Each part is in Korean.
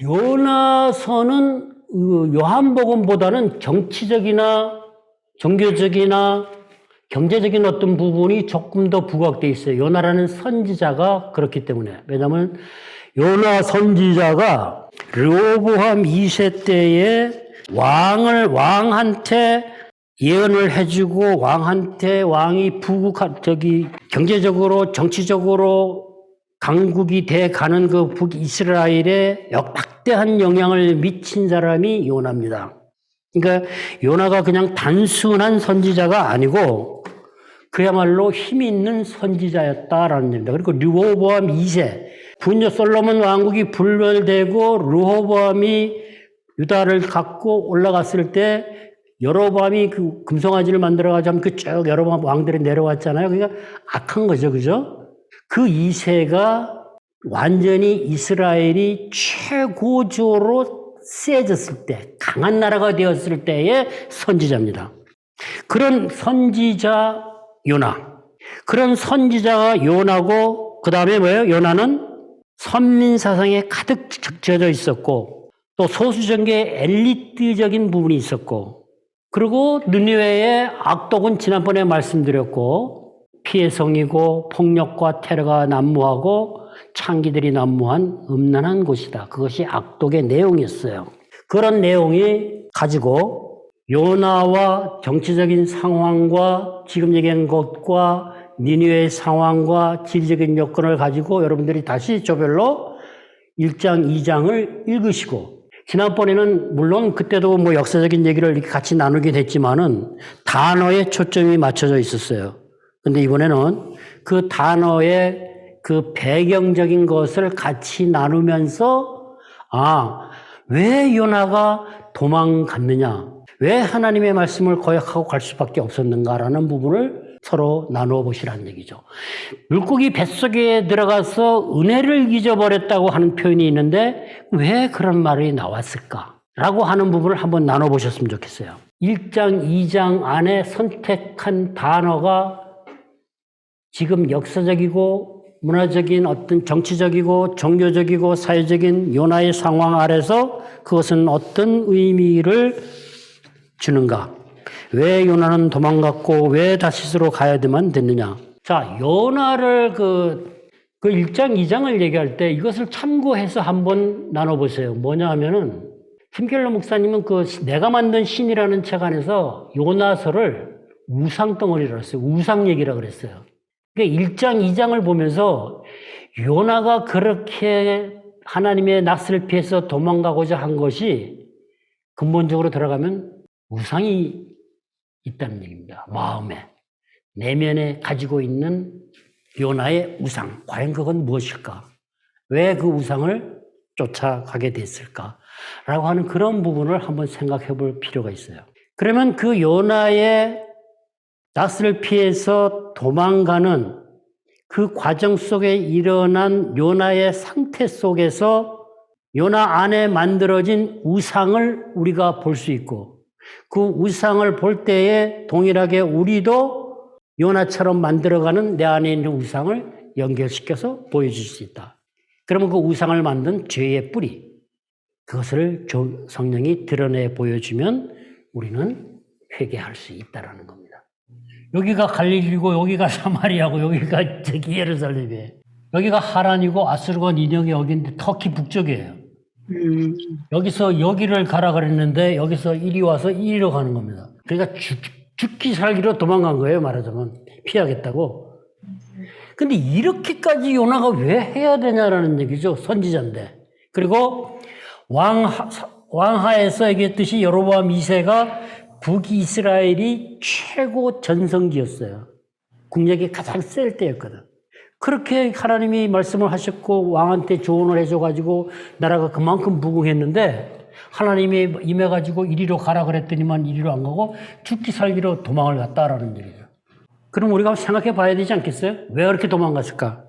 요나서는 요한복음보다는 정치적이나 종교적이나 경제적인 어떤 부분이 조금 더 부각되어 있어요. 요나라는 선지자가 그렇기 때문에. 왜냐하면 요나 선지자가 르호보암 2세 때에 왕한테 예언을 해주고 왕이 경제적으로 정치적으로 강국이 돼 가는 그 북이스라엘에 막대한 영향을 미친 사람이 요나입니다. 그러니까 요나가 그냥 단순한 선지자가 아니고 그야말로 힘이 있는 선지자였다라는 겁니다. 그리고 르호보암 2세, 분녀 솔로몬 왕국이 불멸되고 르호보암이 유다를 갖고 올라갔을 때 여로보암이 그 금송아지를 만들어가지고 쭉 여러 왕들이 내려왔잖아요. 그러니까 악한 거죠, 그죠? 그 2세가 완전히 이스라엘이 최고조로 세졌을 때, 강한 나라가 되었을 때의 선지자입니다. 그런 선지자 요나. 그런 선지자가 요나고, 그 다음에 뭐예요? 요나는 선민사상에 가득 젖어 있었고, 또 소수정계의 엘리트적인 부분이 있었고, 그리고 느니웨의 악독은 지난번에 말씀드렸고, 피해성이고, 폭력과 테러가 난무하고, 창기들이 난무한 음란한 곳이다. 그것이 악독의 내용이었어요. 그런 내용이 가지고 요나와 정치적인 상황과 지금 얘기한 것과 니느웨의 상황과 지리적인 여건을 가지고 여러분들이 다시 조별로 1장, 2장을 읽으시고, 지난번에는 물론 그때도 뭐 역사적인 얘기를 이렇게 같이 나누긴 했지만은 단어에 초점이 맞춰져 있었어요. 근데 이번에는 그 단어의 그 배경적인 것을 같이 나누면서 왜 요나가 도망갔느냐, 왜 하나님의 말씀을 거역하고 갈 수밖에 없었는가라는 부분을 서로 나누어 보시라는 얘기죠. 물고기 뱃속에 들어가서 은혜를 잊어버렸다고 하는 표현이 있는데 왜 그런 말이 나왔을까라고 하는 부분을 한번 나눠보셨으면 좋겠어요. 1장, 2장 안에 선택한 단어가 지금 역사적이고 문화적인 어떤 정치적이고 종교적이고 사회적인 요나의 상황 아래서 그것은 어떤 의미를 주는가? 왜 요나는 도망갔고 왜 다시스로 가야만 됐느냐? 자, 요나를 그 1장, 2장을 얘기할 때 이것을 참고해서 한번 나눠보세요. 뭐냐 하면은 팀켈러 목사님은 그 내가 만든 신이라는 책 안에서 요나서를 우상덩어리라고 했어요. 우상 얘기라고 그랬어요. 그러니까 1장, 2장을 보면서 요나가 그렇게 하나님의 낯을 피해서 도망가고자 한 것이 근본적으로 들어가면 우상이 있다는 얘기입니다. 마음에, 내면에 가지고 있는 요나의 우상. 과연 그건 무엇일까? 왜 그 우상을 쫓아가게 됐을까? 라고 하는 그런 부분을 한번 생각해 볼 필요가 있어요. 그러면 그 요나의 낯을 피해서 도망가는 그 과정 속에 일어난 요나의 상태 속에서 요나 안에 만들어진 우상을 우리가 볼 수 있고, 그 우상을 볼 때에 동일하게 우리도 요나처럼 만들어가는 내 안에 있는 우상을 연결시켜서 보여줄 수 있다. 그러면 그 우상을 만든 죄의 뿌리, 그것을 성령이 드러내 보여주면 우리는 회개할 수 있다는 겁니다. 여기가 갈릴리고 여기가 사마리아고 여기가 저기 예루살렘이에요. 여기가 하란이고 아수르고 니느웨가 여기인데 터키 북쪽이에요. 여기서 여기를 가라 그랬는데 여기서 이리 와서 이리로 가는 겁니다. 그러니까 죽기 살기로 도망간 거예요, 말하자면. 피하겠다고. 근데 이렇게까지 요나가 왜 해야 되냐라는 얘기죠. 선지자인데. 그리고 왕하에서 얘기했듯이 여로보암 2세가 북이스라엘이 최고 전성기였어요. 국력이 가장 셀 때였거든. 그렇게 하나님이 말씀을 하셨고 왕한테 조언을 해줘가지고 나라가 그만큼 부흥했는데 하나님이 임해가지고 이리로 가라 그랬더니만 이리로 안 가고 죽기 살기로 도망을 갔다라는 얘기죠. 그럼 우리가 생각해 봐야 되지 않겠어요? 왜 그렇게 도망갔을까?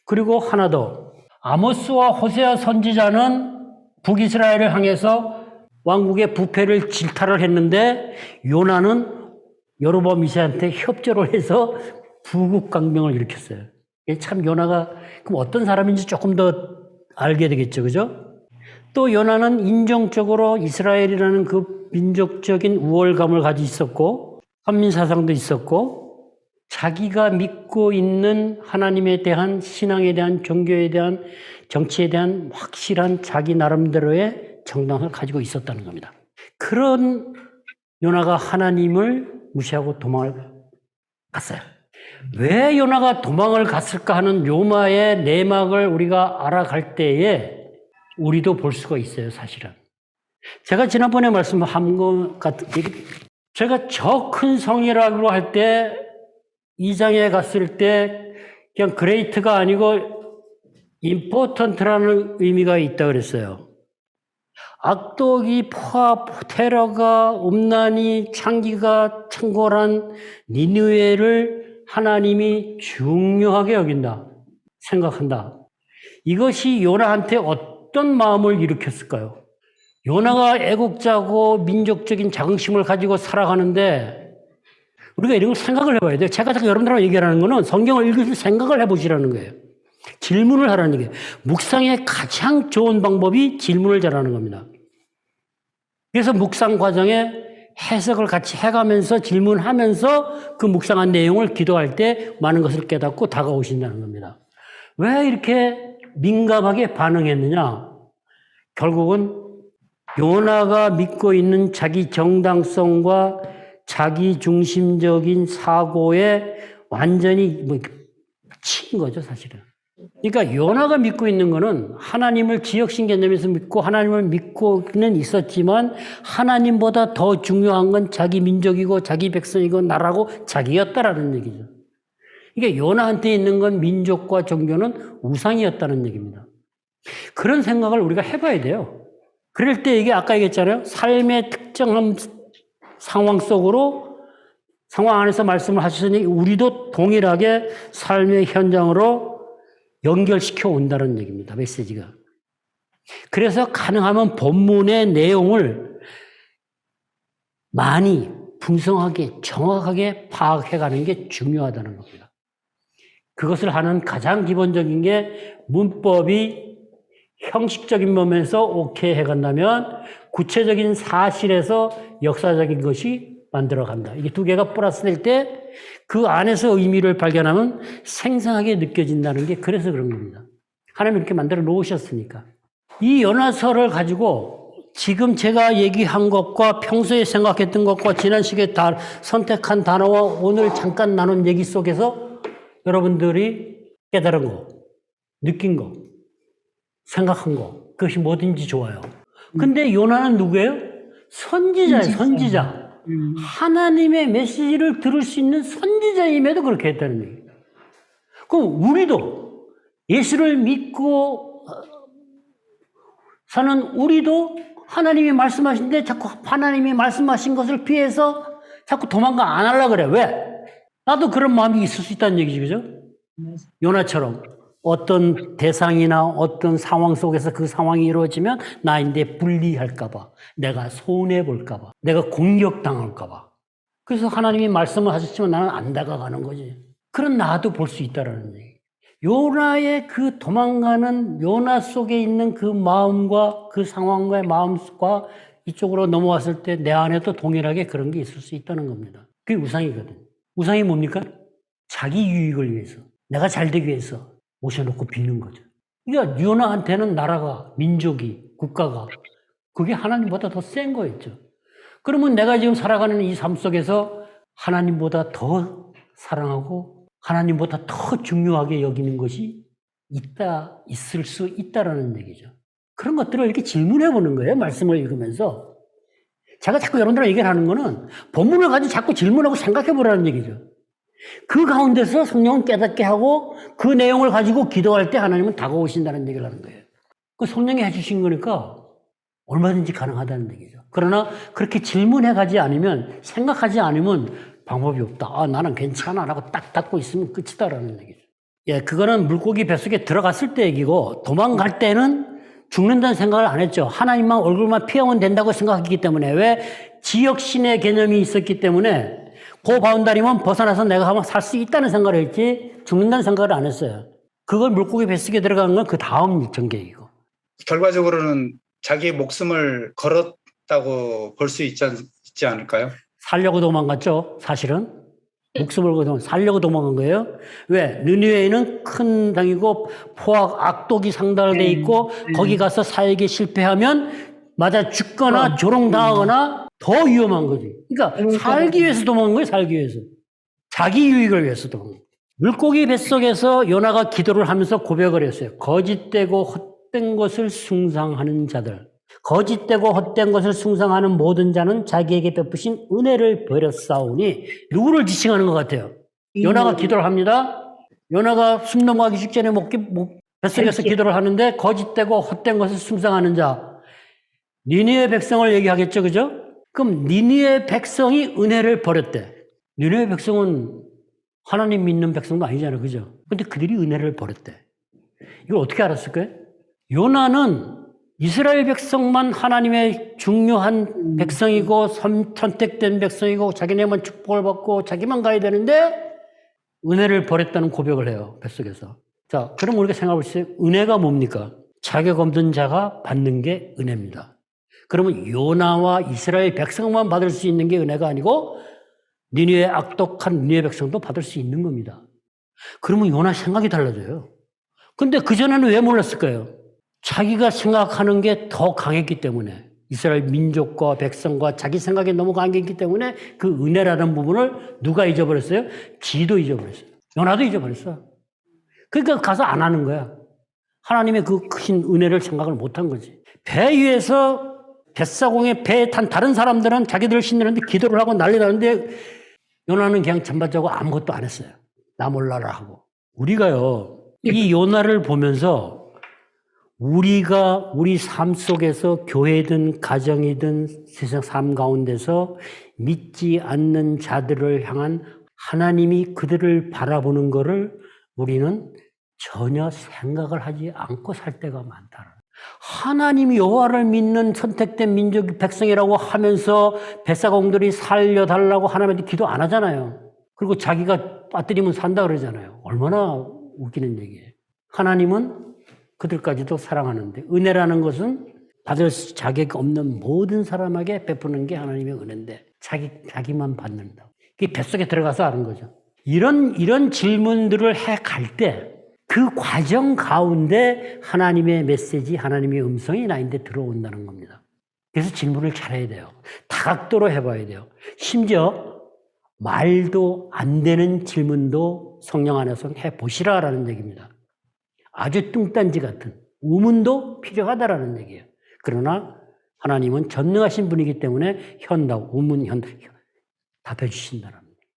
그리고 하나 더. 아모스와 호세아 선지자는 북이스라엘을 향해서 왕국의 부패를 질타를 했는데 요나는 여로보암 2세한테 협조를 해서 부국강병을 일으켰어요. 참 요나가 그럼 어떤 사람인지 조금 더 알게 되겠죠, 그죠? 또 요나는 인종적으로 이스라엘이라는 그 민족적인 우월감을 가지고 있었고 선민사상도 있었고 자기가 믿고 있는 하나님에 대한 신앙에 대한 종교에 대한 정치에 대한 확실한 자기 나름대로의 정당을 가지고 있었다는 겁니다. 그런 요나가 하나님을 무시하고 도망을 갔어요. 왜 요나가 도망을 갔을까 하는 요나의 내막을 우리가 알아갈 때에 우리도 볼 수가 있어요, 사실은. 제가 지난번에 말씀한 것 같은, 제가 저 큰 성이라고 할 때, 2장에 갔을 때, 그냥 그레이트가 아니고, 임포턴트라는 의미가 있다 그랬어요. 악독이 포압, 테러가, 음란이, 창기가 창궐한 니느웨를 하나님이 중요하게 여긴다, 생각한다. 이것이 요나한테 어떤 마음을 일으켰을까요? 요나가 애국자고 민족적인 자긍심을 가지고 살아가는데 우리가 이런 걸 생각을 해봐야 돼요. 제가 자꾸 여러분들하고 얘기하는 거는 성경을 읽으실 생각을 해보시라는 거예요. 질문을 하라는 얘기예요. 묵상의 가장 좋은 방법이 질문을 잘하는 겁니다. 그래서 묵상 과정에 해석을 같이 해가면서 질문하면서 그 묵상한 내용을 기도할 때 많은 것을 깨닫고 다가오신다는 겁니다. 왜 이렇게 민감하게 반응했느냐? 결국은 요나가 믿고 있는 자기 정당성과 자기 중심적인 사고에 완전히 치인 거죠, 사실은. 그러니까 요나가 믿고 있는 거는 하나님을 지역신 개념에서 믿고 하나님을 믿고는 있었지만 하나님보다 더 중요한 건 자기 민족이고 자기 백성이고 나라고 자기였다라는 얘기죠. 그러니까 요나한테 있는 건 민족과 종교는 우상이었다는 얘기입니다. 그런 생각을 우리가 해봐야 돼요. 그럴 때 이게 아까 얘기했잖아요. 삶의 특정한 상황 속으로 상황 안에서 말씀을 하셨으니 우리도 동일하게 삶의 현장으로 연결시켜 온다는 얘기입니다. 메시지가. 그래서 가능하면 본문의 내용을 많이 풍성하게 정확하게 파악해가는 게 중요하다는 겁니다. 그것을 하는 가장 기본적인 게 문법이 형식적인 면에서 오케이 해간다면 구체적인 사실에서 역사적인 것이 만들어간다. 이게 두 개가 플러스 될 때 그 안에서 의미를 발견하면 생생하게 느껴진다는 게 그래서 그런 겁니다. 하나님 이렇게 만들어 놓으셨으니까. 이 요나서를 가지고 지금 제가 얘기한 것과 평소에 생각했던 것과 지난 시간에 선택한 단어와 오늘 잠깐 나눈 얘기 속에서 여러분들이 깨달은 거, 느낀 거, 생각한 거, 그것이 뭐든지 좋아요. 근데 요나는 누구예요? 선지자예요, 선지자. 하나님의 메시지를 들을 수 있는 선지자임에도 그렇게 했다는 얘기예요. 그럼 우리도 예수를 믿고 사는 우리도 하나님이 말씀하신데 자꾸 하나님이 말씀하신 것을 피해서 자꾸 도망가 안 하려고 그래. 왜? 나도 그런 마음이 있을 수 있다는 얘기지, 그죠? 요나처럼 어떤 대상이나 어떤 상황 속에서 그 상황이 이루어지면 나인데 불리할까봐, 내가 손해볼까봐, 내가 공격당할까봐. 그래서 하나님이 말씀을 하셨지만 나는 안 다가가는 거지. 그런 나도 볼 수 있다라는 얘기. 요나의 그 도망가는 요나 속에 있는 그 마음과 그 상황과의 마음과 이쪽으로 넘어왔을 때 내 안에도 동일하게 그런 게 있을 수 있다는 겁니다. 그게 우상이거든. 우상이 뭡니까? 자기 유익을 위해서, 내가 잘 되기 위해서 모셔놓고 빚는 거죠. 그러니까 요나한테는 나라가, 민족이, 국가가 그게 하나님보다 더 센 거였죠. 그러면 내가 지금 살아가는 이 삶 속에서 하나님보다 더 사랑하고 하나님보다 더 중요하게 여기는 것이 있을 수 있다라는 얘기죠. 그런 것들을 이렇게 질문해 보는 거예요. 말씀을 읽으면서. 제가 자꾸 여러분들하고 얘기를 하는 거는 본문을 가지고 자꾸 질문하고 생각해 보라는 얘기죠. 그 가운데서 성령은 깨닫게 하고 그 내용을 가지고 기도할 때 하나님은 다가오신다는 얘기를 하는 거예요. 그 성령이 해주신 거니까 얼마든지 가능하다는 얘기죠. 그러나 그렇게 질문해 가지 않으면, 생각하지 않으면 방법이 없다. 아, 나는 괜찮아 라고 딱 닫고 있으면 끝이다라는 얘기죠. 예, 그거는 물고기 뱃속에 들어갔을 때 얘기고 도망갈 때는 죽는다는 생각을 안 했죠. 하나님만 얼굴만 피하면 된다고 생각했기 때문에. 왜? 지역신의 개념이 있었기 때문에 그 바운다리만 벗어나서 내가 한번 살 수 있다는 생각을 했지 죽는다는 생각을 안 했어요. 그걸 물고기 뱃속에 들어간 건 그 다음 전개이고. 결과적으로는 자기 목숨을 걸었다고 볼 수 있지 않을까요? 살려고 도망갔죠, 사실은. 목숨을 걸고 살려고 도망간 거예요. 왜? 느니웨는 큰 땅이고 포악 악독이 상달돼 있고 거기 가서 살기 실패하면 맞아 죽거나 조롱당하거나 더 위험한 거지. 그러니까 살기 위해서 도망간 거예요, 살기 위해서. 자기 유익을 위해서 도망간 거예요. 물고기 뱃속에서 요나가 기도를 하면서 고백을 했어요. 거짓되고 헛된 것을 숭상하는 자들. 거짓되고 헛된 것을 숭상하는 모든 자는 자기에게 베푸신 은혜를 버렸사오니. 누구를 지칭하는 것 같아요? 요나가 기도를 합니다. 요나가 숨 넘어가기 직전에 뱃속에서 기도를 하는데 거짓되고 헛된 것을 숭상하는 자. 니느웨 백성을 얘기하겠죠, 그죠? 그럼 니느웨 백성이 은혜를 버렸대. 니느웨 백성은 하나님 믿는 백성도 아니잖아요, 그죠? 근데 그들이 은혜를 버렸대. 이걸 어떻게 알았을까요? 요나는 이스라엘 백성만 하나님의 중요한 백성이고 선택된 백성이고 자기네만 축복을 받고 자기만 가야 되는데 은혜를 버렸다는 고백을 해요, 뱃속에서. 자, 그럼 우리가 생각해 보세요. 은혜가 뭡니까? 자격 없는 자가 받는 게 은혜입니다. 그러면 요나와 이스라엘 백성만 받을 수 있는 게 은혜가 아니고 니느웨 악독한 니느웨 백성도 받을 수 있는 겁니다. 그러면 요나 생각이 달라져요. 근데 그전에는 왜 몰랐을까요? 자기가 생각하는 게 더 강했기 때문에, 이스라엘 민족과 백성과 자기 생각이 너무 강했기 때문에 그 은혜라는 부분을 누가 잊어버렸어요? 지도 잊어버렸어요. 요나도 잊어버렸어. 그러니까 가서 안 하는 거야. 하나님의 그 큰 은혜를 생각을 못 한 거지. 배 위에서 뱃사공에 배에 탄 다른 사람들은 자기들 신내는데 기도를 하고 난리 나는데 요나는 그냥 잠만 자고 아무것도 안 했어요. 나 몰라라 하고. 우리가요, 이 요나를 보면서 우리가 우리 삶 속에서 교회든 가정이든 세상 삶 가운데서 믿지 않는 자들을 향한 하나님이 그들을 바라보는 것을 우리는 전혀 생각을 하지 않고 살 때가 많다. 하나님이 여호와를 믿는 선택된 민족 백성이라고 하면서 뱃사공들이 살려달라고 하나님한테 기도 안 하잖아요. 그리고 자기가 빠뜨리면 산다 그러잖아요. 얼마나 웃기는 얘기예요. 하나님은 그들까지도 사랑하는데 은혜라는 것은 받을 자격 없는 모든 사람에게 베푸는 게 하나님의 은혜인데 자기만 받는다. 그게 뱃속에 들어가서 아는 거죠. 이런 질문들을 해 갈 때 그 과정 가운데 하나님의 메시지, 하나님의 음성이 나인데 들어온다는 겁니다. 그래서 질문을 잘해야 돼요. 다각도로 해봐야 돼요. 심지어 말도 안 되는 질문도 성령 안에서 해보시라라는 얘기입니다. 아주 뚱딴지 같은 우문도 필요하다라는 얘기예요. 그러나 하나님은 전능하신 분이기 때문에 현답, 우문, 답해 주신다는